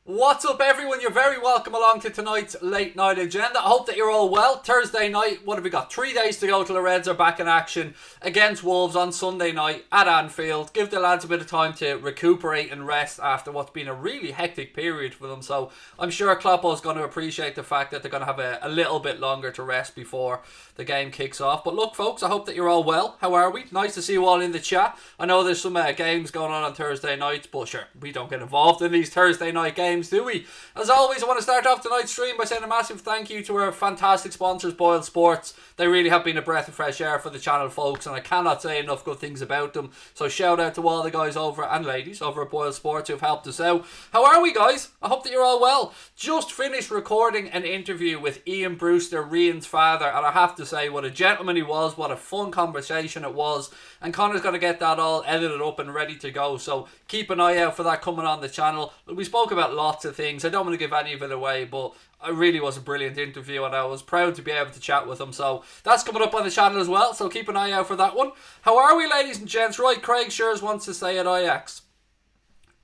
What's up, everyone? You're very welcome along to tonight's late night agenda. I hope that you're all well. Thursday night, what have we got? 3 days to go till the Reds are back in action against Wolves on Sunday night at Anfield. Give the lads a bit of time to recuperate and rest after what's been a really hectic period for them. So I'm sure Kloppo's going to appreciate the fact that they're going to have a little bit longer to rest before the game kicks off. But look, folks, I hope that you're all well. How are we? Nice to see you all in the chat. I know there's some games going on Thursday nights, but sure, we don't get involved in these Thursday night games, do we? As always, I want to start off tonight's stream by saying a massive thank you to our fantastic sponsors, Boyle Sports. They really have been a breath of fresh air for the channel, folks, and I cannot say enough good things about them. So shout out to all the guys over and ladies over at Boyle Sports who have helped us out. How are we, guys? I hope that you're all well. Just finished recording an interview with Ian Brewster, Rian's father, and I have to say what a gentleman he was, what a fun conversation it was, and Connor's going to get that all edited up and ready to go, so keep an eye out for that coming on the channel. We spoke about lots of things. I don't want to give any of it away, but it really was a brilliant interview and I was proud to be able to chat with him. So that's coming up on the channel as well, so keep an eye out for that one. How are we, ladies and gents? Right, Craig Shears wants to stay at Ajax.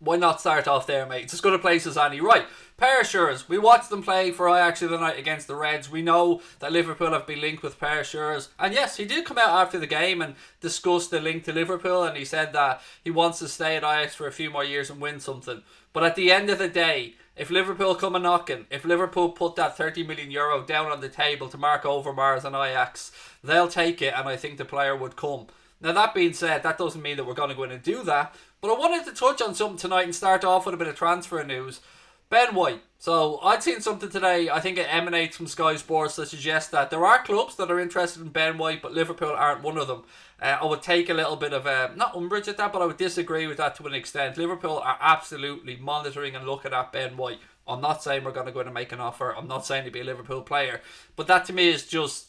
Why not start off there, mate? It's as good a place as any. Right, pair of Shears. We watched them play for Ajax the night against the Reds. We know that Liverpool have been linked with pair of Shears. And yes, he did come out after the game and discuss the link to Liverpool, and he said that he wants to stay at Ajax for a few more years and win something. But at the end of the day, if Liverpool come a knocking, if Liverpool put that €30 million down on the table to Mark Overmars and Ajax, they'll take it, and I think the player would come. Now, that being said, that doesn't mean that we're going to go in and do that, but I wanted to touch on something tonight and start off with a bit of transfer news. Ben White. So I'd seen something today, I think it emanates from Sky Sports, that suggests that there are clubs that are interested in Ben White, but Liverpool aren't one of them. I would take a little bit of, not umbrage at that, but I would disagree with that to an extent. Liverpool are absolutely monitoring and looking at Ben White. I'm not saying we're going to go in and make an offer. I'm not saying to be a Liverpool player. But that to me is just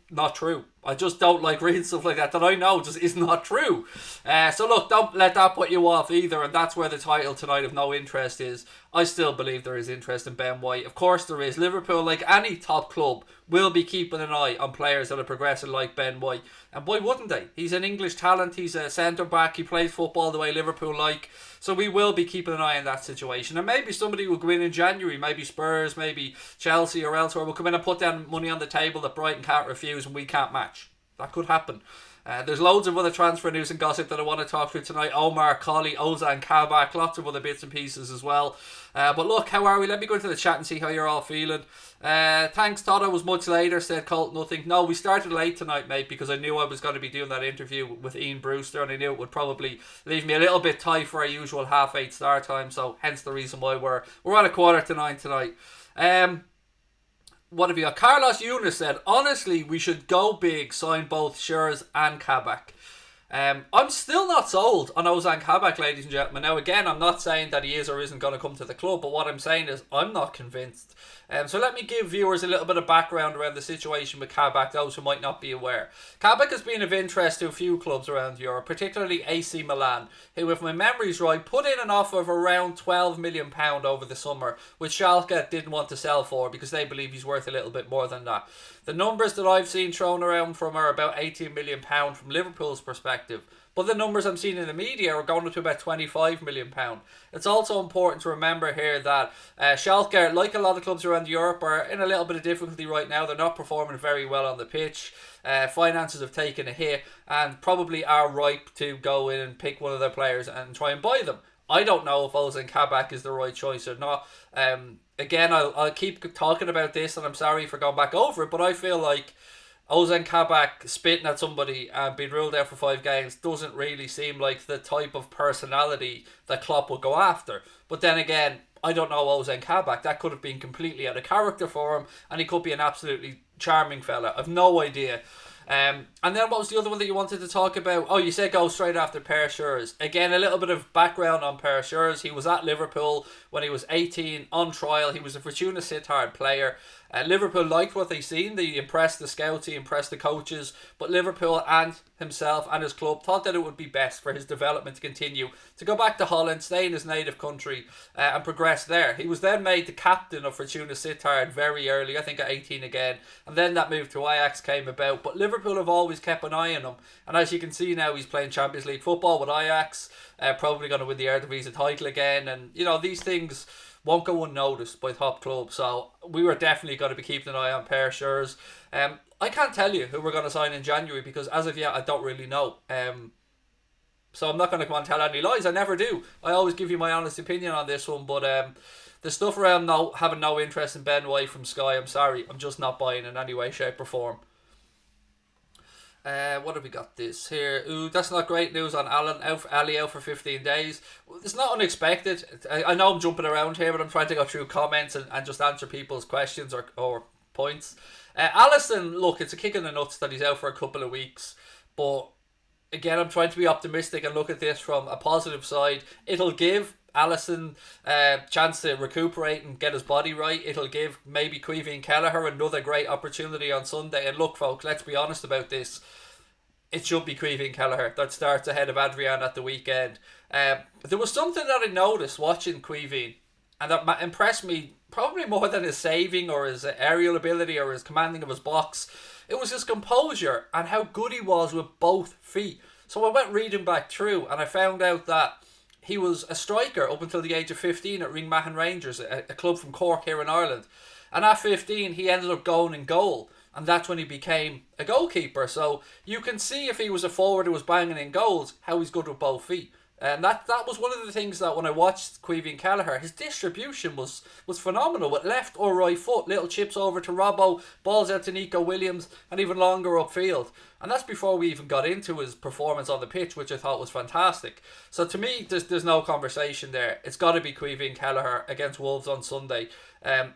not true. I just don't like reading stuff like that I know just is not true. So look, don't let that put you off either, and that's where the title tonight of No Interest is. I still believe there is interest in Ben White. Of course there is. Liverpool, like any top club, will be keeping an eye on players that are progressing like Ben White. And why wouldn't they? He's an English talent. He's a centre-back. He plays football the way Liverpool like. So we will be keeping an eye on that situation. And maybe somebody will go in January. Maybe Spurs, maybe Chelsea or elsewhere will come in and put down money on the table that Brighton can't refuse and we can't match. That could happen. There's loads of other transfer news and gossip that I want to talk through tonight. Omar, Colley, Ozan, Kabak, lots of other bits and pieces as well. But look, how are we? Let me go into the chat and see how you're all feeling. Thanks, Todd. I was much later, said Colt. Nothing. No, we started late tonight, mate, because I knew I was going to be doing that interview with Ian Brewster, and I knew it would probably leave me a little bit tight for our usual 8:30 start time. So hence the reason why we're at 8:45 tonight. What have you got? Carlos Yunus said, honestly, we should go big, sign both Shears and Kabak. I'm still not sold on Ozan Kabak, ladies and gentlemen. Now, again, I'm not saying that he is or isn't going to come to the club, but what I'm saying is I'm not convinced. So let me give viewers a little bit of background around the situation with Kabak, those who might not be aware. Kabak has been of interest to a few clubs around Europe, particularly AC Milan, who, if my memory's right, put in an offer of around £12 million over the summer, which Schalke didn't want to sell for because they believe he's worth a little bit more than that. The numbers that I've seen thrown around from are about £18 million from Liverpool's perspective. But the numbers I'm seeing in the media are going up to about £25 million. It's also important to remember here that Schalke, like a lot of clubs around Europe, are in a little bit of difficulty right now. They're not performing very well on the pitch. Finances have taken a hit and probably are ripe to go in and pick one of their players and try and buy them. I don't know if Ozan Kabak is the right choice or not. Again, I'll keep talking about this, and I'm sorry for going back over it, but I feel like Ozan Kabak spitting at somebody and being ruled out for 5 games doesn't really seem like the type of personality that Klopp would go after. But then again, I don't know Ozan Kabak. That could have been completely out of character for him, and he could be an absolutely charming fella. I've no idea. And then what was the other one that you wanted to talk about? Oh, you said go straight after Per Shears. Again, a little bit of background on Per Shears. He was at Liverpool when he was 18 on trial. He was a Fortuna Sittard player. Liverpool liked what they seen. They impressed the scouts, he impressed the coaches, but Liverpool and himself and his club thought that it would be best for his development to continue, to go back to Holland, stay in his native country and progress there. He was then made the captain of Fortuna Sittard very early, I think at 18 again, and then that move to Ajax came about. But Liverpool have always kept an eye on him, and as you can see now, he's playing Champions League football with Ajax, probably going to win the Eredivisie title again, and you know, these things won't go unnoticed by top clubs. So we were definitely going to be keeping an eye on Per Schurz. I can't tell you who we're going to sign in January because as of yet I don't really know. So I'm not going to come on and tell any lies. I never do. I always give you my honest opinion on this one. But the stuff around having no interest in Ben White from Sky, I'm sorry. I'm just not buying in any way, shape or form. What have we got this here? Ooh, that's not great news on Ali out for 15 days. It's not unexpected. I know I'm jumping around here, but I'm trying to go through comments and just answer people's questions or points. Alisson, look, it's a kick in the nuts that he's out for a couple of weeks. But again, I'm trying to be optimistic and look at this from a positive side. It'll give Alisson a chance to recuperate and get his body right. It'll give maybe Caoimhín Kelleher another great opportunity on Sunday. And look, folks, let's be honest about this. It should be Caoimhín Kelleher that starts ahead of Adrian at the weekend. There was something that I noticed watching Caoimhín, and that impressed me probably more than his saving or his aerial ability or his commanding of his box. It was his composure and how good he was with both feet. So I went reading back through and I found out that he was a striker up until the age of 15 at Ringmahon Rangers, a club from Cork here in Ireland. And at 15, he ended up going in goal. And that's when he became a goalkeeper. So you can see if he was a forward who was banging in goals, how he's good with both feet. And that was one of the things that when I watched Caoimhín Kelleher, his distribution was phenomenal with left or right foot, little chips over to Robbo, balls out to Nico Williams, and even longer upfield. And that's before we even got into his performance on the pitch, which I thought was fantastic. So to me, there's no conversation there. It's got to be Caoimhín Kelleher against Wolves on Sunday.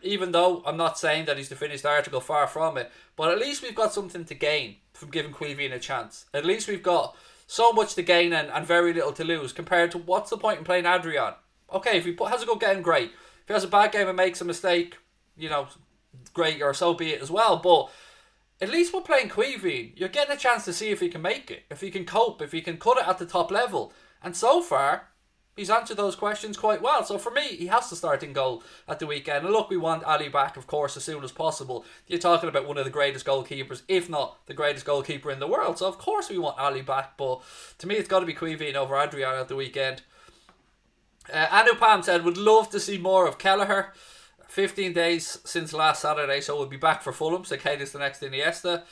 Even though I'm not saying that he's the finished article, far from it. But at least we've got something to gain from giving Caoimhín a chance. At least we've got so much to gain and very little to lose compared to what's the point in playing Adrian. Okay, if he has a good game, great. If he has a bad game and makes a mistake, great, or so be it as well. But at least we're playing Caoimhín. You're getting a chance to see if he can make it, if he can cope, if he can cut it at the top level. And so far, he's answered those questions quite well. So for me, he has to start in goal at the weekend. And look, we want Ali back, of course, as soon as possible. You're talking about one of the greatest goalkeepers, if not the greatest goalkeeper in the world. So of course we want Ali back. But to me, it's got to be Caoimhín over Adrian at the weekend. Anupam said, would love to see more of Kelleher. 15 days since last Saturday, so we'll be back for Fulham. So Cicada's the next Iniesta.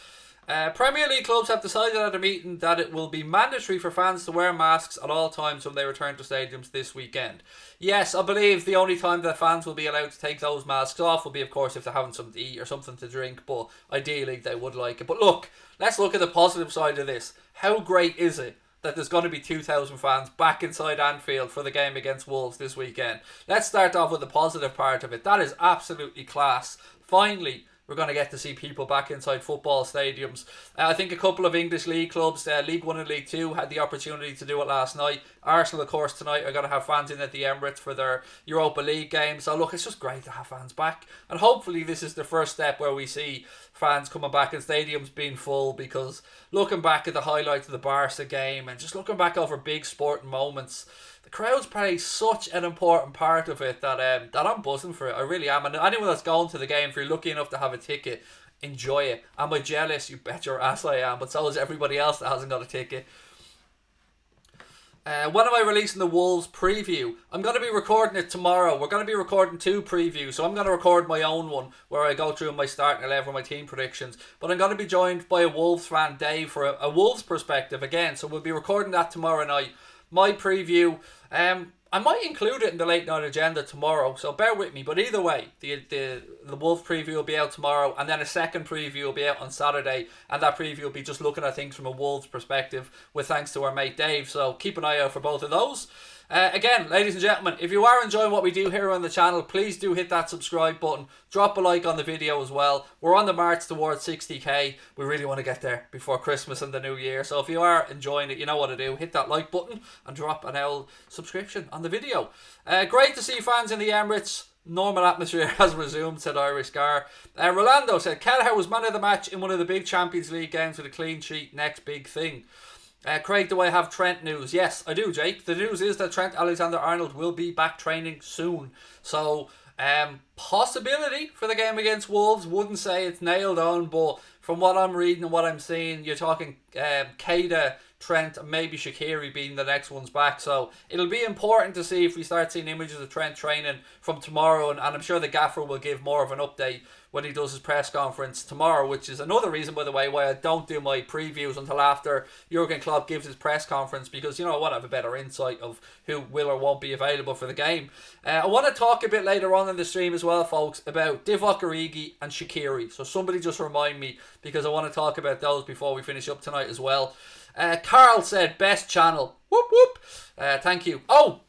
Premier League clubs have decided at a meeting that it will be mandatory for fans to wear masks at all times when they return to stadiums this weekend. Yes, I believe the only time that fans will be allowed to take those masks off will be, of course, if they're having something to eat or something to drink, but ideally they would like it. But look, let's look at the positive side of this. How great is it that there's going to be 2,000 fans back inside Anfield for the game against Wolves this weekend? Let's start off with the positive part of it. That is absolutely class. Finally, we're going to get to see people back inside football stadiums. I think a couple of English league clubs, League 1 and League 2, had the opportunity to do it last night. Arsenal, of course, tonight are going to have fans in at the Emirates for their Europa League game. So look, it's just great to have fans back. And hopefully this is the first step where we see fans coming back and stadiums being full, because looking back at the highlights of the Barca game and just looking back over big sporting moments, the crowds play such an important part of it that I'm buzzing for it. I really am. And anyone that's going to the game, if you're lucky enough to have a ticket, enjoy it. Am I jealous? You bet your ass I am. But so is everybody else that hasn't got a ticket. When am I releasing the Wolves preview? I'm going to be recording it tomorrow. We're going to be recording 2 previews. So I'm going to record my own one where I go through my starting 11, my team predictions. But I'm going to be joined by a Wolves fan, Dave, for a Wolves perspective again. So we'll be recording that tomorrow night. My preview, I might include it in the late night agenda tomorrow, so bear with me. But either way, the Wolves preview will be out tomorrow, and then a second preview will be out on Saturday, and that preview will be just looking at things from a Wolves perspective, with thanks to our mate Dave. So keep an eye out for both of those. Again, ladies and gentlemen, if you are enjoying what we do here on the channel, please do hit that subscribe button. Drop a like on the video as well. We're on the march towards 60k. We really want to get there before Christmas and the New Year. So if you are enjoying it, you know what to do. Hit that like button and drop an L subscription on the video. Great to see fans in the Emirates. Normal atmosphere has resumed, said Irish Gar. Rolando said, Kelleher was man of the match in one of the big Champions League games with a clean sheet. Next big thing. Craig, do I have Trent news? Yes, I do, Jake. The news is that Trent Alexander-Arnold will be back training soon. So, possibility for the game against Wolves. Wouldn't say it's nailed on, but from what I'm reading and what I'm seeing, you're talking Keita Trent and maybe Shaqiri being the next ones back. So it'll be important to see if we start seeing images of Trent training from tomorrow, and I'm sure the gaffer will give more of an update when he does his press conference tomorrow, which is another reason, by the way, why I don't do my previews until after Jurgen Klopp gives his press conference, because, you know, I want to have a better insight of who will or won't be available for the game. I want to talk a bit later on in the stream as well, folks, about Divock Origi and Shaqiri. So somebody just remind me, because I want to talk about those before we finish up tonight as well. Carl said, best channel. Whoop, whoop. Thank you. Oh!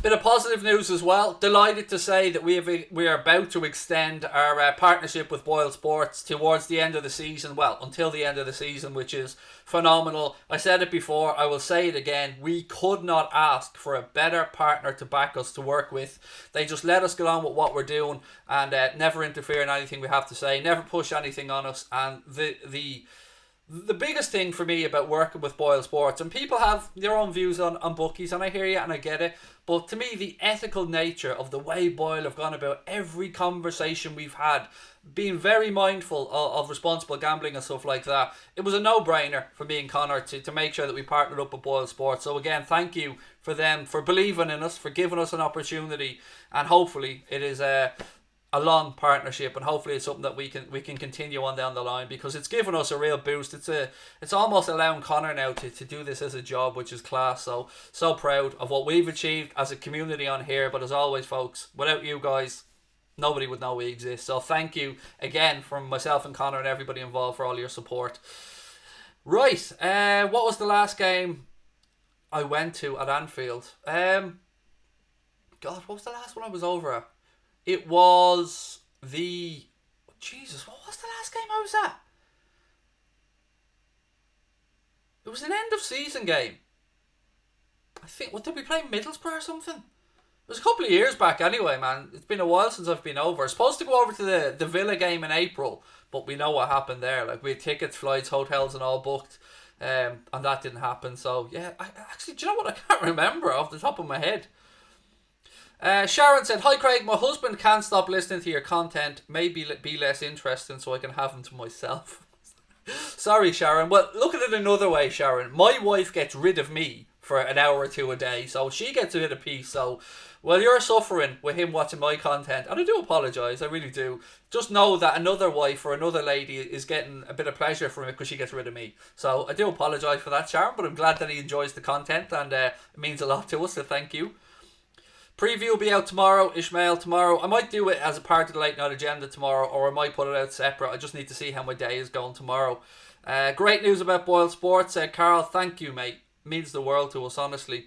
Bit of positive news as well. Delighted to say that we are about to extend our partnership with Boyle Sports towards the end of the season. Well, until the end of the season, which is phenomenal. I said it before, I will say it again. We could not ask for a better partner to back us, to work with. They just let us get on with what we're doing and never interfere in anything we have to say, never push anything on us. And the biggest thing for me about working with Boyle Sports, and people have their own views on bookies, and I hear you and I get it, but to me, the ethical nature of the way Boyle have gone about every conversation we've had, being very mindful of responsible gambling and stuff like that, it was a no-brainer for me and Connor to make sure that we partnered up with Boyle Sports. So again, thank you for them, for believing in us, for giving us an opportunity, and hopefully it is a long partnership, and hopefully it's something that we can continue on down the line, because it's given us a real boost. It's almost allowing Connor now to do this as a job, which is class. So proud of what we've achieved as a community on here. But as always, folks, without you guys, nobody would know we exist. So thank you again from myself and Connor and everybody involved for all your support. Right, what was the last game I went to at Anfield? God, what was the last one I was over at? It was what was the last game I was at? It was an end of season game. I think, what did we play, Middlesbrough or something? It was a couple of years back anyway, man. It's been a while since I've been over. I was supposed to go over to the Villa game in April, but we know what happened there. Like, we had tickets, flights, hotels and all booked, and that didn't happen. So yeah, I actually, do you know what, I can't remember off the top of my head. Sharon said, hi Craig, my husband can't stop listening to your content. Maybe be less interesting so I can have him to myself. Sorry, Sharon. Well, look at it another way, Sharon. My wife gets rid of me for an hour or two a day, so she gets a bit of peace. So, well, you're suffering with him watching my content, and I do apologise, I really do. Just know that another wife or another lady is getting a bit of pleasure from it because she gets rid of me. So I do apologise for that, Sharon, but I'm glad that he enjoys the content, and it means a lot to us, so thank you. Preview will be out tomorrow, Ishmael, tomorrow. I might do it as a part of the late night agenda tomorrow, or I might put it out separate. I just need to see how my day is going tomorrow. Great news about Boyle Sports. Carl, thank you, mate. Means the world to us, honestly.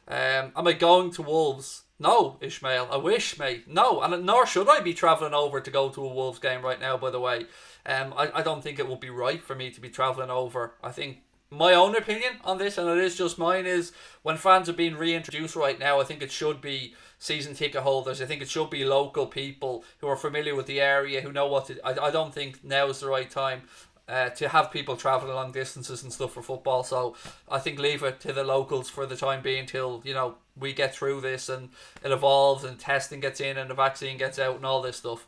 Am I going to Wolves? No, Ishmael. I wish, mate. No, and nor should I be travelling over to go to a Wolves game right now, by the way. I don't think it would be right for me to be travelling over. I think my own opinion on this, and it is just mine, is when fans are being reintroduced right now, I think it should be season ticket holders. I think it should be local people who are familiar with the area, who know what to... I don't think now is the right time to have people travelling long distances and stuff for football. So I think leave it to the locals for the time being till, you know, we get through this and it evolves and testing gets in and the vaccine gets out and all this stuff.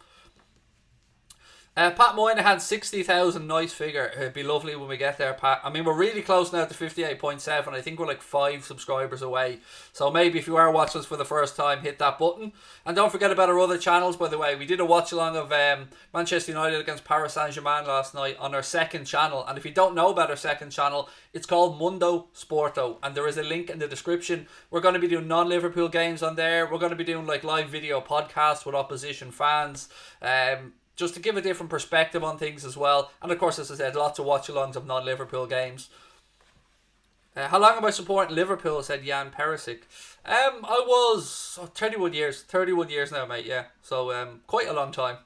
Pat Moynihan, 60,000, nice figure. It'd be lovely when we get there, Pat. I mean, we're really close now to 58.7. I think we're like 5 subscribers away. So maybe if you are watching us for the first time, hit that button. And don't forget about our other channels, by the way. We did a watch-along of Manchester United against Paris Saint-Germain last night on our second channel. And if you don't know about our second channel, it's called Mundo Sporto. And there is a link in the description. We're going to be doing non-Liverpool games on there. We're going to be doing like live video podcasts with opposition fans. Just to give a different perspective on things as well. And of course, as I said, lots of watch-alongs of non-Liverpool games. How long am I supporting Liverpool, said Jan Perisic. I was 31 years now, mate, yeah. So quite a long time.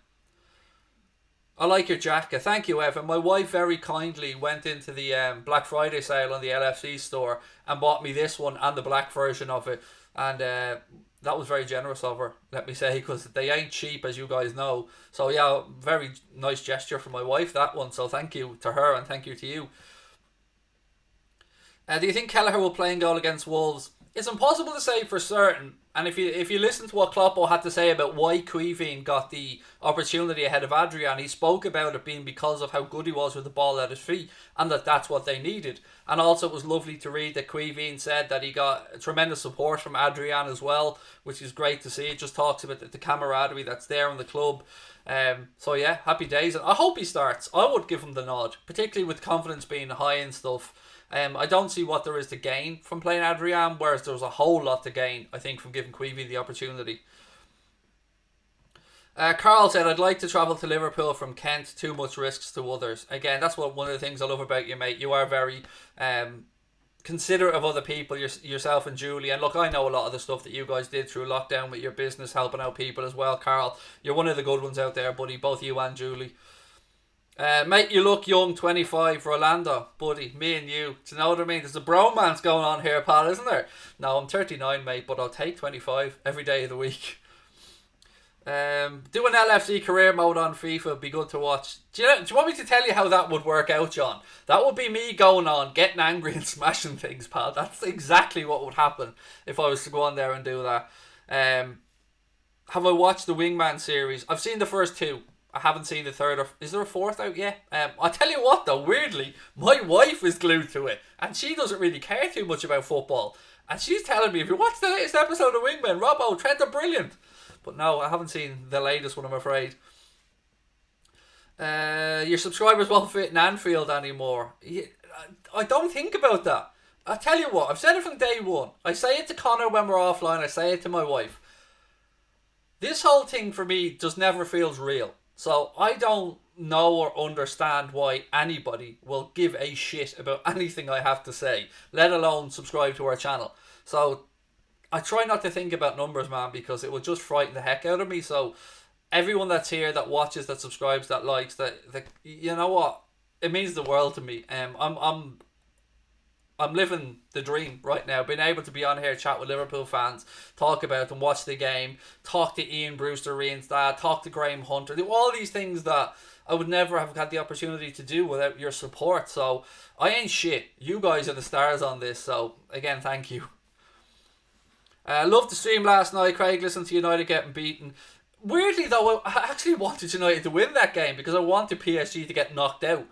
I like your jacket. Thank you, Evan. My wife very kindly went into the Black Friday sale on the LFC store and bought me this one and the black version of it. And that was very generous of her, let me say, because they ain't cheap, as you guys know. So yeah, very nice gesture from my wife, that one. So thank you to her and thank you to you. Do you think Kelleher will play in goal against Wolves? It's impossible to say for certain. And if you listen to what Kloppo had to say about why Queeveen got the opportunity ahead of Adrian, he spoke about it being because of how good he was with the ball at his feet, and that's what they needed. And also, it was lovely to read that Queeveen said that he got tremendous support from Adrian as well, which is great to see. It just talks about the camaraderie that's there in the club. So yeah, happy days. And I hope he starts. I would give him the nod, particularly with confidence being high and stuff. I don't see what there is to gain from playing Adrian, whereas there's a whole lot to gain, I think, from giving Queevy the opportunity. Carl said, I'd like to travel to Liverpool from Kent, too much risks to others. Again, that's one of the things I love about you, mate. You are very considerate of other people, yourself and Julie. And look, I know a lot of the stuff that you guys did through lockdown with your business, helping out people as well, Carl. You're one of the good ones out there, buddy, both you and Julie. Mate, you look young, 25, Rolando, buddy, me and you. Do you know what I mean? There's a bromance going on here, pal, isn't there? No, I'm 39, mate, but I'll take 25 every day of the week. Do an LFC career mode on FIFA would be good to watch. Do you want me to tell you how that would work out, John? That would be me going on, getting angry and smashing things, pal. That's exactly what would happen if I was to go on there and do that. Have I watched the Wingman series? I've seen the first two. I haven't seen the third. Or is there a fourth out yet? I'll tell you what though, weirdly, my wife is glued to it, and she doesn't really care too much about football. And she's telling me, if you watch the latest episode of Wingman, Robbo, Trent are brilliant. But no, I haven't seen the latest one, I'm afraid. Your subscribers won't fit in Anfield anymore. I don't think about that. I tell you what, I've said it from day one. I say it to Connor when we're offline. I say it to my wife. This whole thing for me just never feels real. So I don't know or understand why anybody will give a shit about anything I have to say, let alone subscribe to our channel. So I try not to think about numbers, man, because it will just frighten the heck out of me. So everyone that's here, that watches, that subscribes, that likes, that you know what, it means the world to me. I'm living the dream right now, being able to be on here, chat with Liverpool fans, talk about them, watch the game, talk to Ian Brewster, Rian's dad, talk to Graham Hunter, do all these things that I would never have had the opportunity to do without your support. So I ain't shit. You guys are the stars on this. So again, thank you. Loved the stream last night, Craig. Listened to United getting beaten. Weirdly though, I actually wanted United to win that game because I wanted PSG to get knocked out.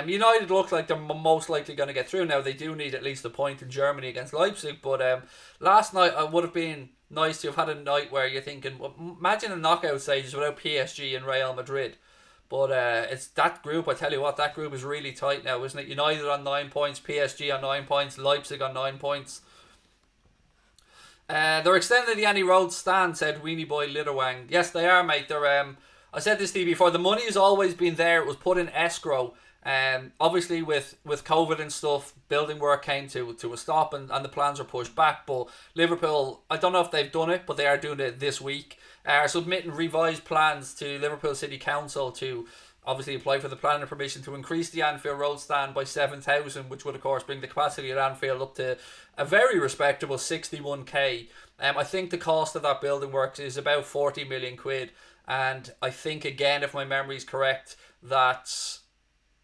United look like they're most likely going to get through now. They do need at least a point in Germany against Leipzig. But last night it would have been nice to have had a night where you're thinking, well, imagine a knockout stages without PSG and Real Madrid. But it's that group, I tell you what, that group is really tight now, isn't it? United on 9 points, PSG on 9 points, Leipzig on 9 points. They're extending the Anfield Road stand, said Weenie Boy Litterwang. Yes, they are, mate. They're I said this to you before, the money has always been there. It was put in escrow. Obviously with COVID and stuff, building work came to a stop and the plans are pushed back. But Liverpool, I don't know if they've done it, but they are doing it this week, are submitting revised plans to Liverpool City Council to obviously apply for the planning permission to increase the Anfield Road stand by 7,000, which would of course bring the capacity at Anfield up to a very respectable 61k. I think the cost of that building works is about 40 million quid, and I think, again, if my memory is correct, that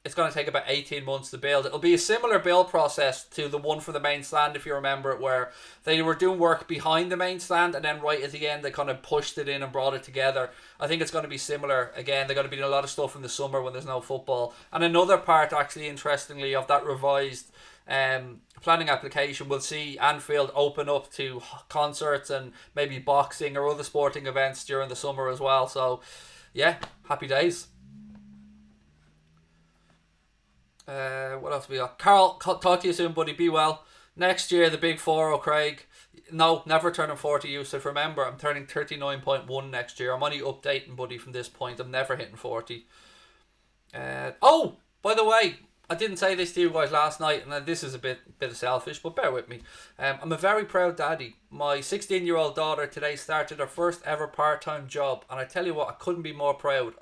it's going to take about 18 months to build. It'll be a similar build process to the one for the main stand, if you remember it, where they were doing work behind the main stand and then right at the end they kind of pushed it in and brought it together. I think it's going to be similar. Again, they're going to be doing a lot of stuff in the summer when there's no football. And another part, actually, interestingly, of that revised planning application will see Anfield open up to concerts and maybe boxing or other sporting events during the summer as well. So, yeah, happy days. What else we got? Carl, talk to you soon, buddy. Be well. Next year, the big 4-0, Craig. No, never turning 40, Yusuf. Remember, I'm turning 39.1 next year. I'm only updating, buddy, from this point. I'm never hitting 40. Oh, by the way, I didn't say this to you guys last night, and this is a bit of selfish, but bear with me. I'm a very proud daddy. My 16-year-old daughter today started her first ever part-time job, and I tell you what, I couldn't be more proud.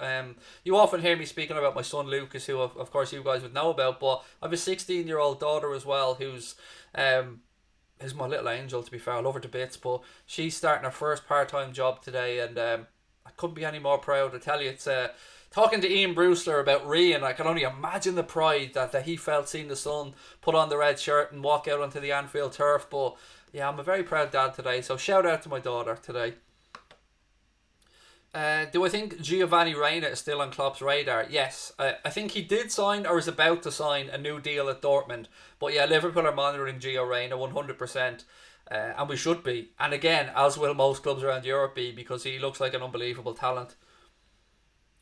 You often hear me speaking about my son Lucas, who of course you guys would know about, but I have a 16-year-old daughter as well, who's my little angel, to be fair. I love her to bits, but she's starting her first part-time job today, and I couldn't be any more proud. I tell you, it's talking to Ian Brewster about Rian, I can only imagine the pride that he felt seeing the son put on the red shirt and walk out onto the Anfield turf. But Yeah, I'm a very proud dad today, so shout out to my daughter today. Do I think Giovanni Reina is still on Klopp's radar? Yes. I think he did sign or is about to sign a new deal at Dortmund. But yeah, Liverpool are monitoring Gio Reina 100%. And we should be. And again, as will most clubs around Europe be, because he looks like an unbelievable talent.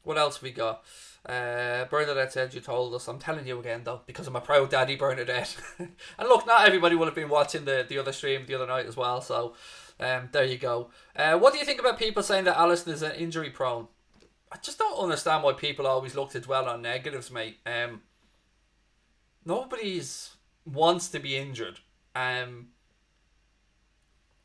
What else have we got? Bernadette said you told us. I'm telling you again though, because I'm a proud daddy, Bernadette. And look, not everybody will have been watching the other stream the other night as well, so there you go. What do you think about people saying that Alisson is an injury prone? I just don't understand why people always look to dwell on negatives, mate. Nobody's wants to be injured. And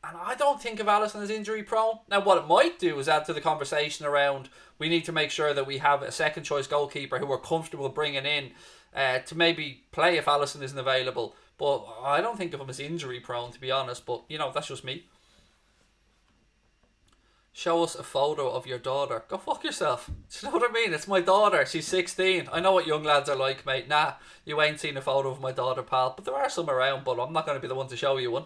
I don't think of Alisson as injury prone. Now, what it might do is add to the conversation around we need to make sure that we have a second choice goalkeeper who we're comfortable bringing in to maybe play if Alisson isn't available. But I don't think of him as injury prone, to be honest. But, you know, that's just me. Show us a photo of your daughter. Go fuck yourself. Do you know what I mean? It's my daughter. She's 16. I know what young lads are like, mate. Nah, you ain't seen a photo of my daughter, pal. But there are some around, but I'm not going to be the one to show you one.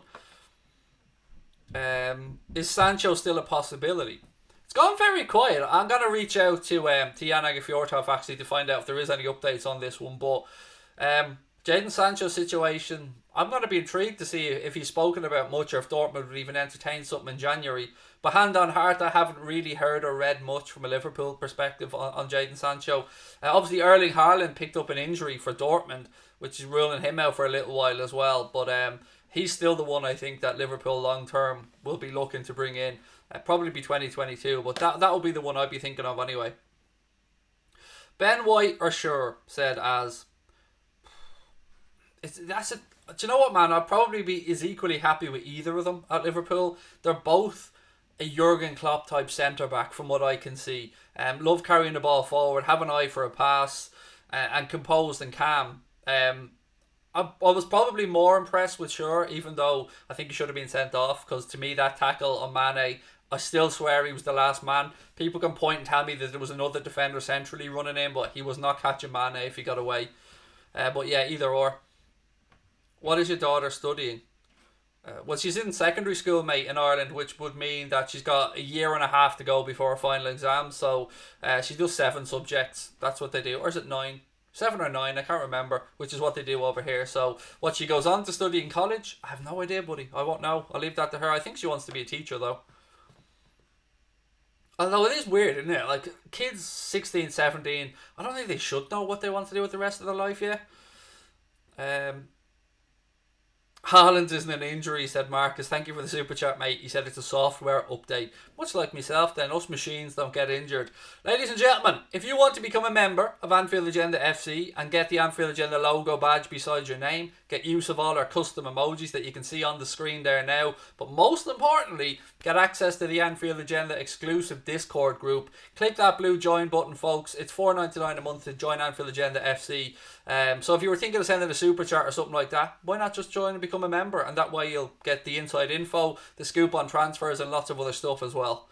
Is Sancho still a possibility? It's gone very quiet. I'm going to reach out to Jan Agafjortov actually to find out if there is any updates on this one. But Jadon Sancho's situation, I'm going to be intrigued to see if he's spoken about much or if Dortmund would even entertain something in January. But hand on heart, I haven't really heard or read much from a Liverpool perspective on Jadon Sancho. Obviously, Erling Haaland picked up an injury for Dortmund, which is ruling him out for a little while as well. But he's still the one I think that Liverpool long term will be looking to bring in. Probably be 2022, but that will be the one I'd be thinking of anyway. Ben White or Sure said as. Do you know what, man? I'd probably be equally happy with either of them at Liverpool. They're both a Jurgen Klopp type centre back from what I can see. Love carrying the ball forward, have an eye for a pass, and composed and calm. I was probably more impressed with Sure, even though I think he should have been sent off, because to me that tackle on Mane, I still swear he was the last man. People can point and tell me that there was another defender centrally running in, but he was not catching Mane if he got away. But yeah, either or. What is your daughter studying? Well, she's in secondary school, mate, in Ireland, which would mean that she's got a year and a half to go before her final exam. So she does 7 subjects. That's what they do. Or is it 9? 7 or 9, I can't remember, which is what they do over here. So what she goes on to study in college, I have no idea, buddy. I won't know. I'll leave that to her. I think she wants to be a teacher, though. Although it is weird, isn't it? Like, kids 16, 17, I don't think they should know what they want to do with the rest of their life yet. Haaland isn't an injury, said Marcus. Thank you for the super chat, mate. He said it's a software update. Much like myself then, us machines don't get injured. Ladies and gentlemen, if you want to become a member of Anfield Agenda FC and get the Anfield Agenda logo badge beside your name, get use of all our custom emojis that you can see on the screen there now, but most importantly, get access to the Anfield Agenda exclusive Discord group. Click that blue join button, folks. It's $4.99 a month to join Anfield Agenda FC. So if you were thinking of sending a super chat or something like that, why not just join and become a member? And that way you'll get the inside info, the scoop on transfers, and lots of other stuff as well.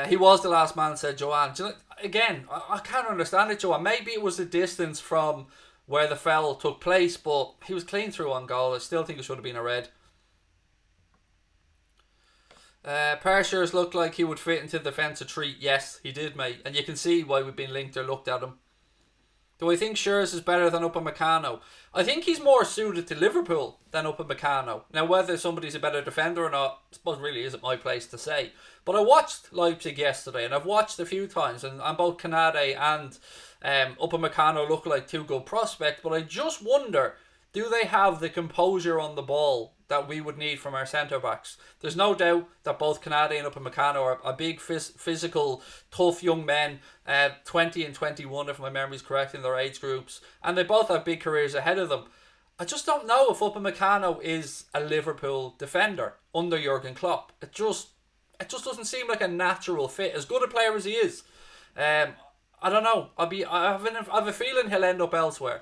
He was the last man, said Joanne. Again, I can't understand it, Joanne. Maybe it was the distance from where the foul took place, but he was clean through on goal. I still think it should have been a red. Parshers looked like he would fit into the defence a treat. Yes, he did, mate. And you can see why we've been linked or looked at him. Do I think Shears is better than Upamecano? I think he's more suited to Liverpool than Upamecano. Now, whether somebody's a better defender or not, I suppose really isn't my place to say. But I watched Leipzig yesterday, and I've watched a few times, and both Kanade and Upamecano look like 2 good prospects, but I just wonder, do they have the composure on the ball that we would need from our centre-backs? There's no doubt that both Kanade and Upamecano are big, physical, tough young men, 20 and 21 if my memory's correct in their age groups, and they both have big careers ahead of them. I just don't know if Upamecano is a Liverpool defender under Jurgen Klopp. It just doesn't seem like a natural fit, as good a player as he is. I don't know. I have a feeling he'll end up elsewhere.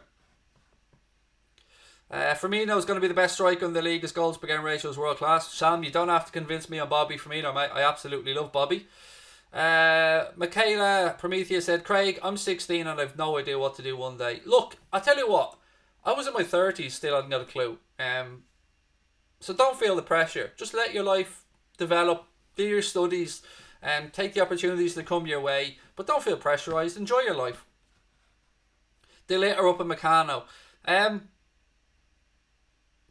Firmino is going to be the best striker in the league. His goals per game ratio is world class. Sam, you don't have to convince me on Bobby Firmino, mate. I absolutely love Bobby. Michaela Prometheus said, Craig, I'm 16 and I've no idea what to do one day. Look, I tell you what, I was in my 30s, still hadn't got a clue. So don't feel the pressure. Just let your life develop. Do your studies. And take the opportunities that come your way. But don't feel pressurised. Enjoy your life. De Ligt are up in Meccano.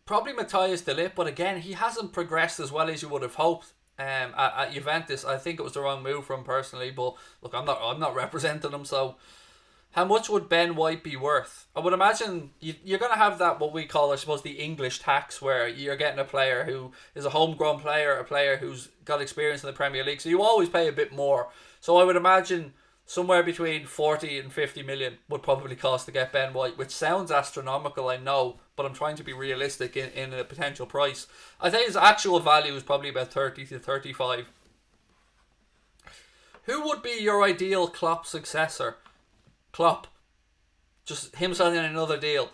Probably Matthias De Ligt, but again, he hasn't progressed as well as you would have hoped. At Juventus, I think it was the wrong move for him personally. But look, I'm not representing him. So, how much would Ben White be worth? I would imagine you're going to have that what we call, I suppose, the English tax, where you're getting a player who is a homegrown player, a player who's got experience in the Premier League. So you always pay a bit more. So I would imagine somewhere between 40 and 50 million would probably cost to get Ben White, which sounds astronomical, I know, but I'm trying to be realistic in a potential price. I think his actual value is probably about 30 to 35. Who would be your ideal Klopp successor? Klopp. Just him signing another deal.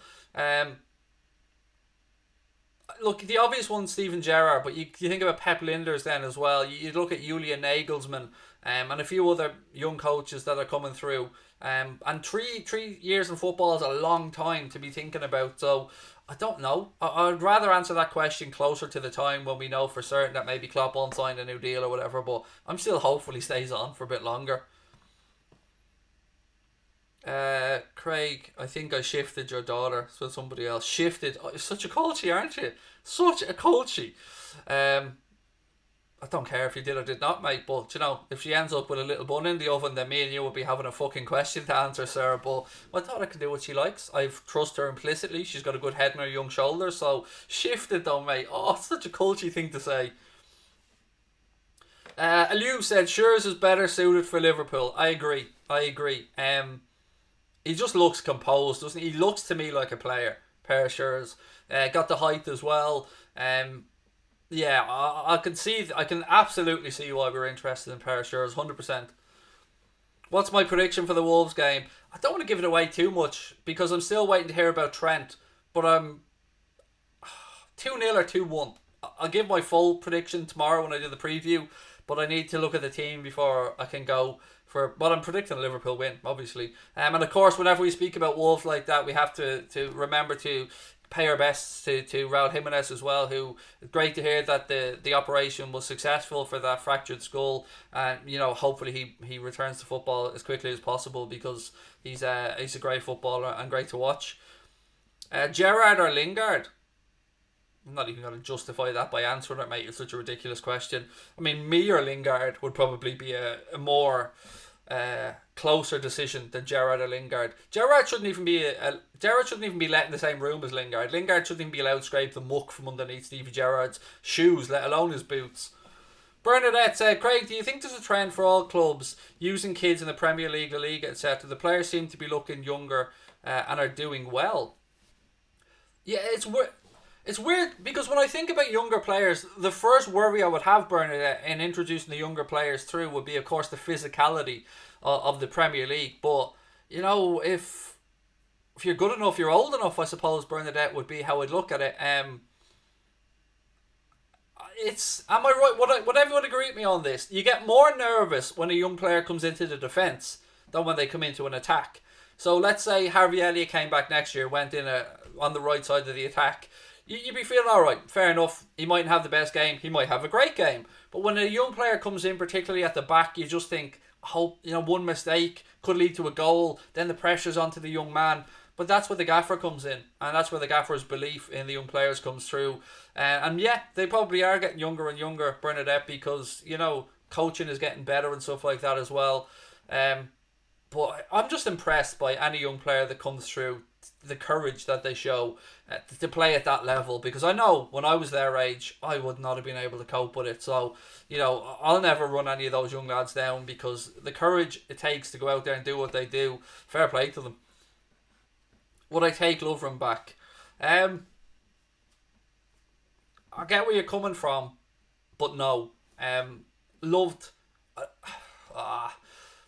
Look, the obvious one's Steven Gerrard, but you think about Pep Linders then as well. You look at Julian Nagelsmann and a few other young coaches that are coming through. And 3 years in football is a long time to be thinking about. So I don't know. I'd rather answer that question closer to the time when we know for certain that maybe Klopp won't sign a new deal or whatever. But I'm still hopeful he stays on for a bit longer. Craig, I think I shifted your daughter. So somebody else shifted. Oh, you're such a coachy, aren't you? Such a coachy. I don't care if you did or did not, mate. But you know, if she ends up with a little bun in the oven, then me and you will be having a fucking question to answer, sir. But my daughter can do what she likes. I trust her implicitly. She's got a good head on her young shoulders. So shifted though, mate. Oh, it's such a coachy thing to say. Aliu said Schürrle is better suited for Liverpool. I agree. He just looks composed, doesn't he? He looks to me like a player. Pair of Schürrle. Got the height as well. Yeah, I can absolutely see why we're interested in pair of Schürrle, 100%. What's my prediction for the Wolves game? I don't want to give it away too much because I'm still waiting to hear about Trent. But I'm 2-0 or 2-1. I'll give my full prediction tomorrow when I do the preview. But I need to look at the team before I can go for... But I'm predicting a Liverpool win, obviously. And of course, whenever we speak about Wolves like that, we have to remember to pay our best to Raul Jimenez as well, who... Great to hear that the operation was successful for that fractured skull. And, you know, hopefully he returns to football as quickly as possible because he's a great footballer and great to watch. Gerrard or Lingard? I'm not even going to justify that by answering it, mate. It's such a ridiculous question. I mean, me or Lingard would probably be a more closer decision than Gerrard or Lingard. Gerrard shouldn't even be let in the same room as Lingard. Lingard shouldn't even be allowed to scrape the muck from underneath Stevie Gerrard's shoes, let alone his boots. Bernadette said, Craig, do you think there's a trend for all clubs using kids in the Premier League, La Liga, etc.? The players seem to be looking younger and are doing well. Yeah, it's weird because when I think about younger players, the first worry I would have, Bernadette, in introducing the younger players through would be, of course, the physicality of the Premier League. But, you know, if you're good enough, you're old enough, I suppose, Bernadette, would be how I'd look at it. Am I right? Would everyone agree with me on this? You get more nervous when a young player comes into the defence than when they come into an attack. So let's say Harvey Elliott came back next year, went in on the right side of the attack. You'd be feeling alright, fair enough. He mightn't have the best game, he might have a great game. But when a young player comes in, particularly at the back, you just think, hope, you know, one mistake could lead to a goal, then the pressure's onto the young man. But that's where the gaffer comes in, and that's where the gaffer's belief in the young players comes through. And yeah, they probably are getting younger and younger, Bernadette, because, you know, coaching is getting better and stuff like that as well. But I'm just impressed by any young player that comes through, the courage that they show to play at that level, because I know when I was their age I would not have been able to cope with it. So, you know, I'll never run any of those young lads down because the courage it takes to go out there and do what they do, fair play to them. Would I take Lovren back? I get where you're coming from, but no. Loved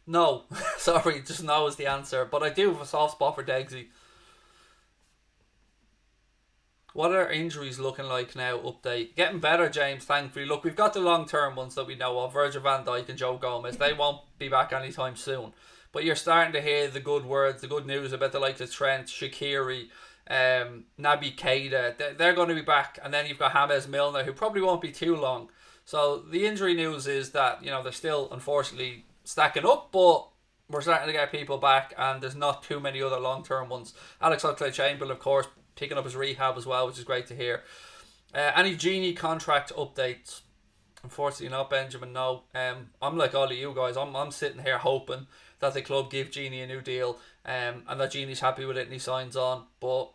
no. Sorry, just no is the answer, but I do have a soft spot for Degsy. What are injuries looking like now? Update. Getting better, James, thankfully. Look, we've got the long-term ones that we know of. Virgil van Dijk and Joe Gomez. They won't be back anytime soon. But you're starting to hear the good words, the good news about the likes of Trent, Shaqiri, Naby Keita, they're going to be back. And then you've got James Milner, who probably won't be too long. So the injury news is that, they're still, unfortunately, stacking up, but we're starting to get people back, and there's not too many other long-term ones. Alex Oxlade-Chamberlain, of course, picking up his rehab as well, which is great to hear. Any Genie contract updates? Unfortunately not, Benjamin, no. I'm like all of you guys. I'm sitting here hoping that the club give Genie a new deal, and that Genie's happy with it and he signs on. But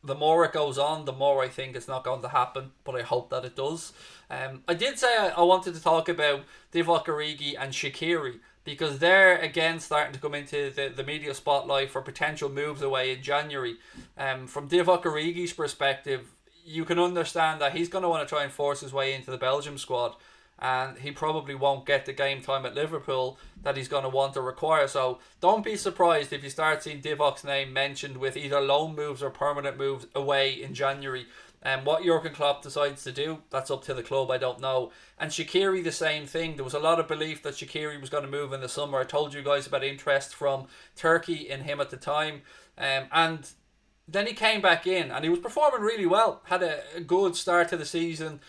the more it goes on, the more I think it's not going to happen, but I hope that it does. I did say I wanted to talk about Divock Origi and Shaqiri, because they're again starting to come into the media spotlight for potential moves away in January. From Divock Origi's perspective, you can understand that he's going to want to try and force his way into the Belgium squad, and he probably won't get the game time at Liverpool that he's going to want to require. So don't be surprised if you start seeing Divock's name mentioned with either loan moves or permanent moves away in January. And what Jurgen Klopp decides to do, that's up to the club, I don't know. And Shaqiri, the same thing. There was a lot of belief that Shaqiri was going to move in the summer. I told you guys about interest from Turkey in him at the time. And then he came back in and he was performing really well. Had a good start to the season,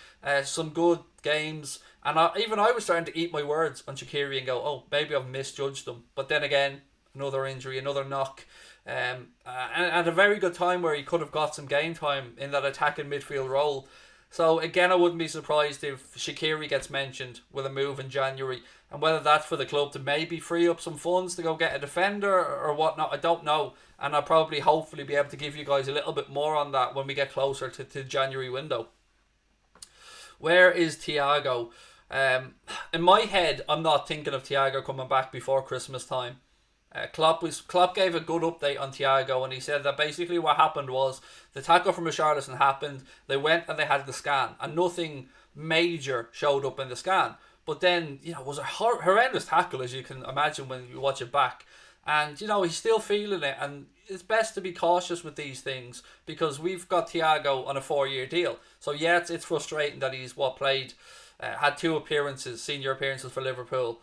some good games. And I was starting to eat my words on Shaqiri and go, oh, maybe I've misjudged them. But then again, another injury, another knock. And at a very good time where he could have got some game time in that attacking midfield role. So again, I wouldn't be surprised if Shaqiri gets mentioned with a move in January, and whether that's for the club to maybe free up some funds to go get a defender or whatnot, I don't know. And I'll probably hopefully be able to give you guys a little bit more on that when we get closer to the January window. Where is Thiago? In my head, I'm not thinking of Thiago coming back before Christmas time. Klopp gave a good update on Thiago, and he said that basically what happened was the tackle from Richarlison happened, they went and they had the scan, and nothing major showed up in the scan. But then, it was a horrendous tackle, as you can imagine when you watch it back. And, he's still feeling it, and it's best to be cautious with these things, because we've got Thiago on a 4-year deal. So yeah, it's frustrating that he's had 2 senior appearances for Liverpool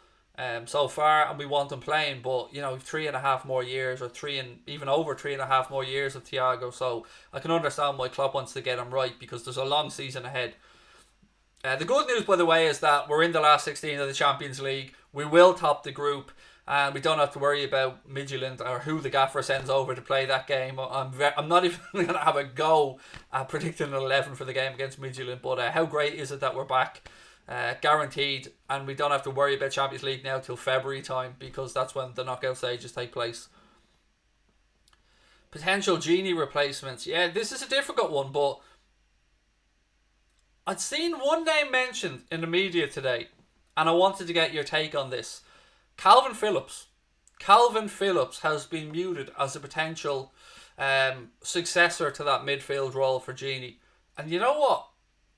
so far, and we want him playing, but 3.5 more years, or even over 3.5 more years of Thiago. So I can understand why Klopp wants to get him right, because there's a long season ahead. The good news, by the way, is that we're in the last 16 of the Champions League. We will top the group, and we don't have to worry about Midtjylland or who the gaffer sends over to play that game. I'm not even going to have a go at predicting an 11 for the game against Midtjylland, but how great is it that we're back? Guaranteed, and we don't have to worry about Champions League now till February time, because that's when the knockout stages take place. Potential Genie replacements. Yeah, this is a difficult one, but I'd seen one name mentioned in the media today, and I wanted to get your take on this. Calvin Phillips. Calvin Phillips has been muted as a potential successor to that midfield role for Genie. And you know what?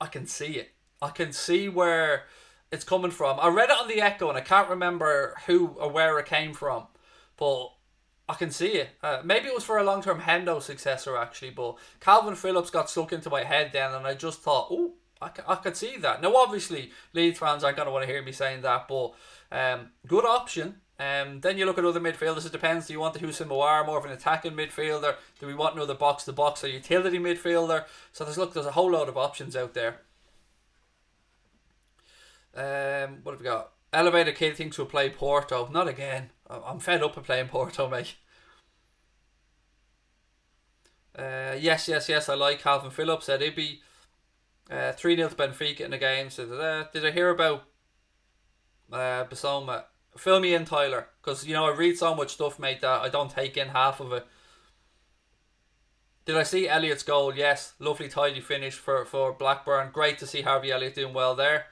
I can see it. I can see where it's coming from. I read it on the Echo and I can't remember who or where it came from, but I can see it. Maybe it was for a long-term Hendo successor actually, but Calvin Phillips got stuck into my head then, and I just thought, oh, I could see that. Now obviously Leeds fans aren't going to want to hear me saying that, but good option. Then you look at other midfielders. It depends. Do you want the Houssem Aouar, more of an attacking midfielder? Do we want another box-to-box or utility midfielder? So there's a whole load of options out there. What have we got? Elevator Kid thinks we'll play Porto. Not again. I'm fed up of playing Porto, mate. Yes, I like Calvin Phillips, said Ibby. 3-0 to Benfica in the game. So did I hear about Bissoma? Fill me in, Tyler, because I read so much stuff, mate, that I don't take in half of it. Did I see Elliott's goal? Yes, lovely tidy finish for Blackburn. Great to see Harvey Elliott doing well there.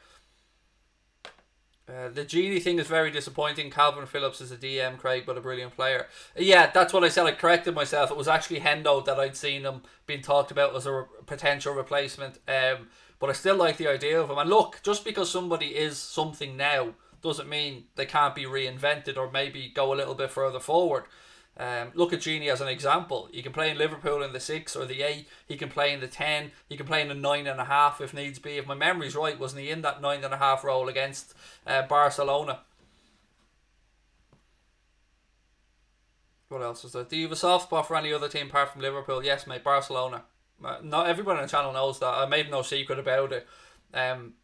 The Genie thing is very disappointing. Calvin Phillips is a DM, Craig, but a brilliant player. Yeah, that's what I said. I corrected myself. It was actually Hendo that I'd seen him being talked about as a potential replacement. But I still like the idea of him. And look, just because somebody is something now doesn't mean they can't be reinvented or maybe go a little bit further forward. Look at Genie as an example. He can play in Liverpool in the 6 or the 8. He can play in the 10. He can play in the 9.5 if needs be. If my memory's right, wasn't he in that 9.5 role against Barcelona? What else is there? Do you have a soft spot for any other team apart from Liverpool? Yes, mate. Barcelona. Not everyone on the channel knows that. I made no secret about it. Um,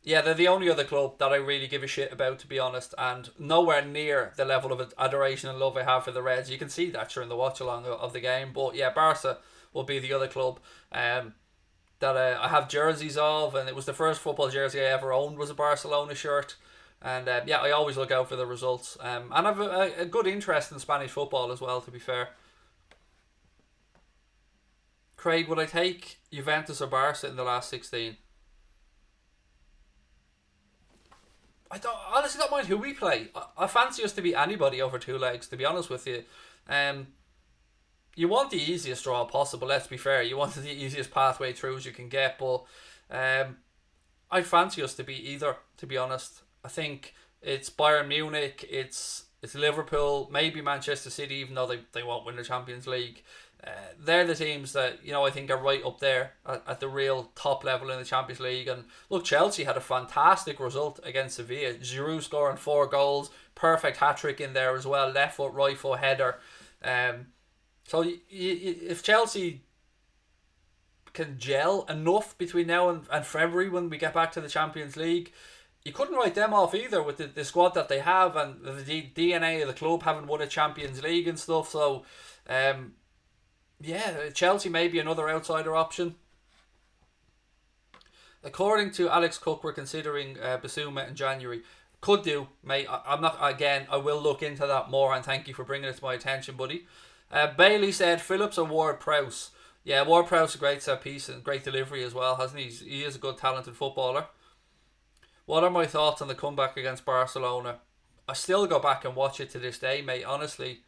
yeah, they're the only other club that I really give a shit about, to be honest, and nowhere near the level of adoration and love I have for the Reds. You can see that during the watch along of the game. But yeah, Barca will be the other club that I have jerseys of, and it was the first football jersey I ever owned was a Barcelona shirt. And yeah, I always look out for the results. And I've a good interest in Spanish football as well, to be fair. Craig, would I take Juventus or Barca in the last 16? I don't honestly don't mind who we play. I fancy us to beat anybody over two legs, to be honest with you. Um, you want the easiest draw possible, let's be fair. You want the easiest pathway through as you can get, but I'd fancy us to beat either, to be honest. I think it's Bayern Munich, it's Liverpool, maybe Manchester City, even though they won't win the Champions League. They're the teams that I think are right up there at the real top level in the Champions League. And look, Chelsea had a fantastic result against Sevilla. Giroud scoring 4 goals, perfect hat trick in there as well, left foot, right foot header. So if Chelsea can gel enough between now and February when we get back to the Champions League, you couldn't write them off either with the squad that they have and the DNA of the club, having won a Champions League and stuff. So yeah, Chelsea may be another outsider option. According to Alex Cook, we're considering Basuma in January. Could do, mate. I'm not. Again, I will look into that more, and thank you for bringing it to my attention, buddy. Bailey said Phillips or Ward-Prowse. Yeah, Ward-Prowse a great set piece and great delivery as well, hasn't he? He is a good, talented footballer. What are my thoughts on the comeback against Barcelona? I still go back and watch it to this day, mate. Honestly,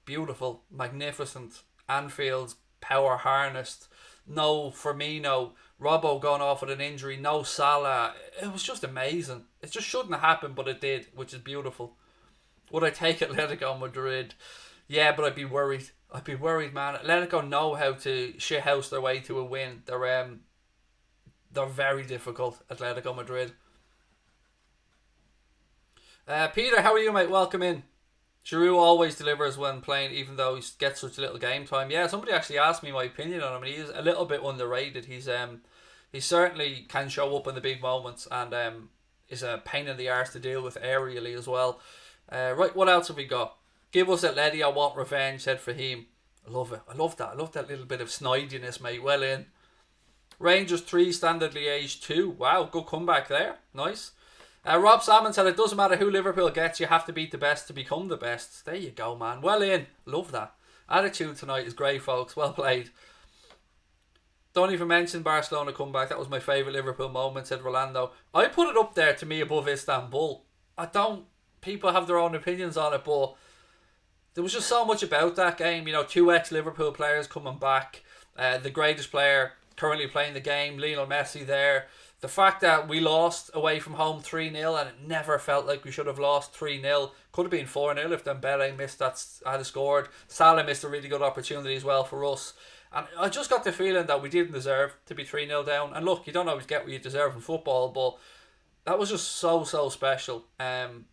beautiful, magnificent. Anfield's power harnessed. No Firmino, Robbo gone off with an injury. No Salah. It was just amazing. It just shouldn't have happened, but it did, which is beautiful. Would I take Atletico Madrid? Yeah, but I'd be worried. I'd be worried, man. Atletico know how to shithouse their way to a win. They're very difficult, Atletico Madrid. Peter, how are you, mate? Welcome in. Giroud always delivers when playing, even though he gets such little game time. Yeah, somebody actually asked me my opinion on him, and he is a little bit underrated. He certainly can show up in the big moments, and is a pain in the arse to deal with aerially as well. Right, what else have we got? Give us Atleti, I want revenge, said Fahim. I love it. I love that. I love that little bit of snidiness, mate. Well in. Rangers 3, Standard Liège 2. Wow, good comeback there. Nice. Rob Salmon said, it doesn't matter who Liverpool gets, you have to beat the best to become the best. There you go, man. Well in. Love that. Attitude tonight is great, folks. Well played. Don't even mention Barcelona comeback. That was my favourite Liverpool moment, said Rolando. I put it up there to me above Istanbul. People have their own opinions on it, but there was just so much about that game. 2 ex-Liverpool players coming back. The greatest player currently playing the game, Lionel Messi there. The fact that we lost away from home 3-0 and it never felt like we should have lost 3-0. Could have been 4-0 if Dembele missed that, had scored. Salah missed a really good opportunity as well for us. And I just got the feeling that we didn't deserve to be 3-0 down. And look, you don't always get what you deserve in football, but that was just so special. And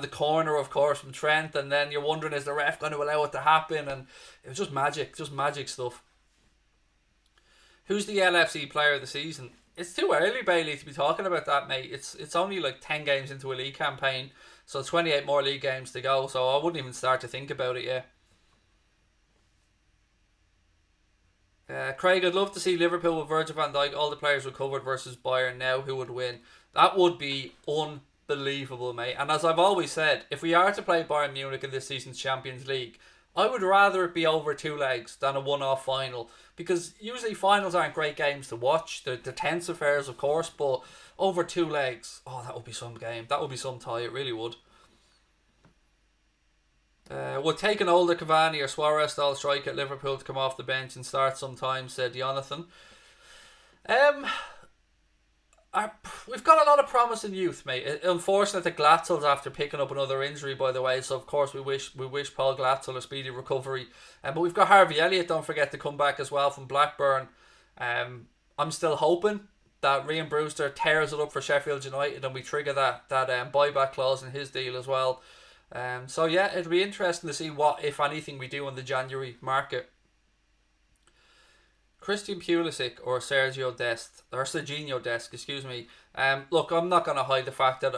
the corner, of course, from Trent, and then you're wondering, is the ref going to allow it to happen? And it was just magic stuff. Who's the LFC player of the season? It's too early, Bailey, to be talking about that, mate. It's only like 10 games into a league campaign, so 28 more league games to go, so I wouldn't even start to think about it yet. Craig, I'd love to see Liverpool with Virgil van Dijk, all the players recovered versus Bayern now. Who would win? That would be unbelievable, mate. And as I've always said, if we are to play Bayern Munich in this season's Champions League, I would rather it be over 2 legs than a one-off final, because usually finals aren't great games to watch. They're tense affairs, of course, but over 2 legs, that would be some game. That would be some tie. It really would. Would take an older Cavani or Suarez style striker at Liverpool to come off the bench and start sometimes, said Jonathan. We've got a lot of promising youth, mate. Unfortunate that Glatzel's after picking up another injury, by the way, so of course we wish Paul Glatzel a speedy recovery. But we've got Harvey Elliott, don't forget, to come back as well from Blackburn. I'm still hoping that Ryan Brewster tears it up for Sheffield United and we trigger that buyback clause in his deal as well. So yeah, it'll be interesting to see what, if anything, we do in the January market. Christian Pulisic or Sergio Dest, excuse me. Look, I'm not going to hide the fact that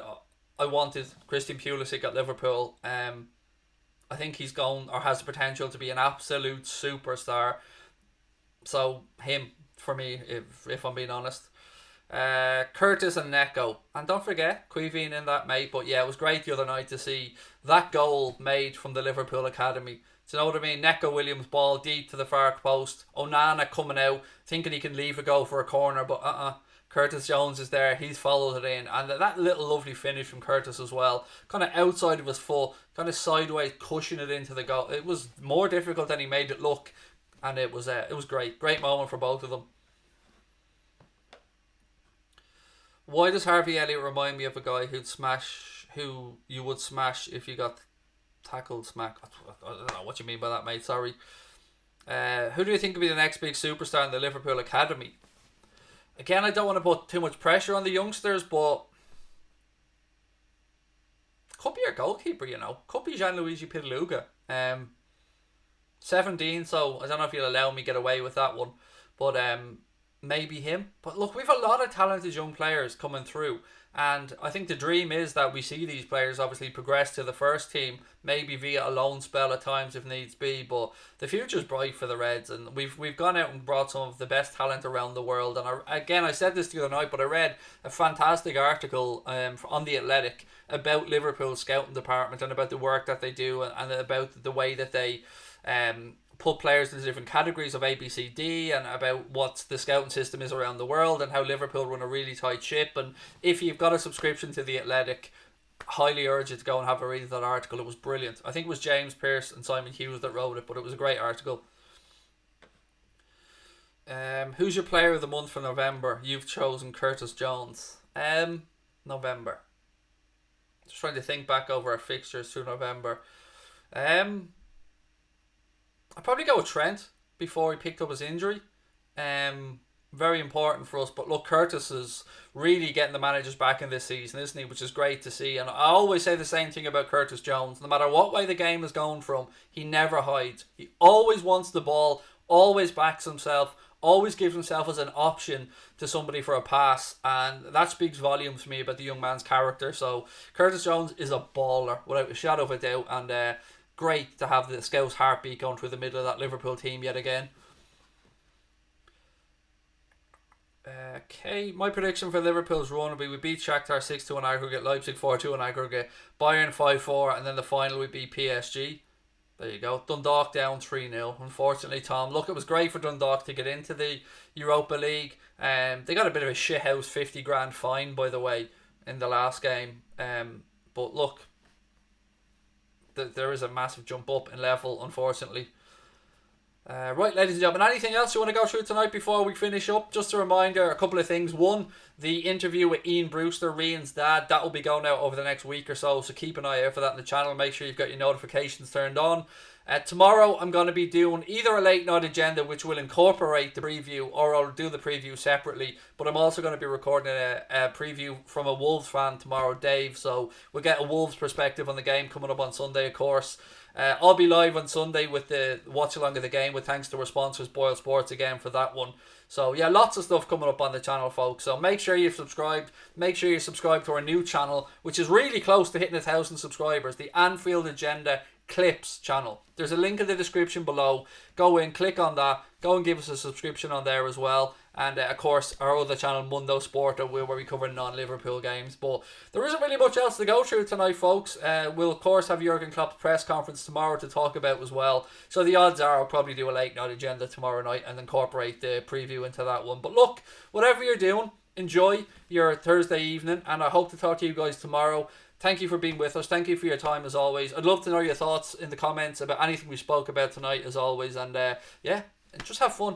I wanted Christian Pulisic at Liverpool. I think he's going, or has the potential to be, an absolute superstar. So him for me, if I'm being honest. Curtis and Neko, and don't forget Quivine in that, mate. But yeah, it was great the other night to see that goal made from the Liverpool academy. Do you know what I mean? Neko Williams ball deep to the far post. Onana coming out thinking he can leave a go for a corner, but Curtis Jones is there. He's followed it in, and that little lovely finish from Curtis as well. Kind of outside of his foot, kind of sideways, cushioning it into the goal. It was more difficult than he made it look, and it was great moment for both of them. Why does Harvey Elliott remind me of a guy who you would smash if you got tackled smack? I don't know what you mean by that, mate. Sorry. Who do you think will be the next big superstar in the Liverpool academy? Again, I don't want to put too much pressure on the youngsters, but could be your goalkeeper, you know. Could be Gianluigi Pitaluga. 17, so I don't know if you'll allow me to get away with that one. But maybe him. But look, we've a lot of talented young players coming through, and I think the dream is that we see these players obviously progress to the first team, maybe via a loan spell at times if needs be. But the future's bright for the Reds, and we've gone out and brought some of the best talent around the world. And I said this the other night, but I read a fantastic article on The Athletic about Liverpool's scouting department and about the work that they do, and about the way that they put players into different categories of A, B, C, D, and about what the scouting system is around the world, and how Liverpool run a really tight ship. And if you've got a subscription to The Athletic, highly urge you to go and have a read of that article. It was brilliant. I think it was James Pearce and Simon Hughes that wrote it, but it was a great article. Who's your player of the month for November? You've chosen Curtis Jones. November. Just trying to think back over our fixtures through November. I'd probably go with Trent before he picked up his injury. Very important for us. But look, Curtis is really getting the managers back in this season, isn't he? Which is great to see. And I always say the same thing about Curtis Jones. No matter what way the game is going from, he never hides. He always wants the ball, always backs himself, always gives himself as an option to somebody for a pass. And that speaks volumes to me about the young man's character. So Curtis Jones is a baller, without a shadow of a doubt. And great to have the Scouse heartbeat going through the middle of that Liverpool team yet again. Okay, my prediction for Liverpool's run will be we beat Shakhtar 6-2 in aggregate, Leipzig 4-2 in aggregate, Bayern 5-4, and then the final would be PSG. There you go. Dundalk down 3-0. Unfortunately, Tom, look, it was great for Dundalk to get into the Europa League. They got a bit of a shithouse 50 grand fine, by the way, in the last game. But look, there is a massive jump up in level, unfortunately. Right, ladies and gentlemen, anything else you want to go through tonight before we finish up? Just a reminder, a couple of things. One, the interview with Ian Brewster, Ryan's dad, that will be going out over the next week or so keep an eye out for that in the channel. Make sure you've got your notifications turned on. Tomorrow I'm going to be doing either a late night agenda which will incorporate the preview, or I'll do the preview separately, but I'm also going to be recording a preview from a Wolves fan tomorrow, Dave, so we'll get a Wolves perspective on the game coming up on Sunday, of course. I'll be live on Sunday with the watch-along of the game, with thanks to our sponsors Boyle Sports again for that one. So yeah, lots of stuff coming up on the channel, folks. So make sure you've subscribed. Make sure you subscribe to our new channel, which is really close to hitting 1,000 subscribers, the Anfield Agenda Clips channel. There's a link in the description below. Go in, click on that, go and give us a subscription on there as well. And of course our other channel, Mundo Sport, where we cover non-Liverpool games. But there isn't really much else to go through tonight, folks. We'll of course have Jurgen Klopp's press conference tomorrow to talk about as well. So the odds are I'll probably do a late night agenda tomorrow night and incorporate the preview into that one. But look, whatever you're doing, enjoy your Thursday evening, and I hope to talk to you guys tomorrow. Thank you for being with us. Thank you for your time as always. I'd love to know your thoughts in the comments about anything we spoke about tonight as always. And yeah, just have fun.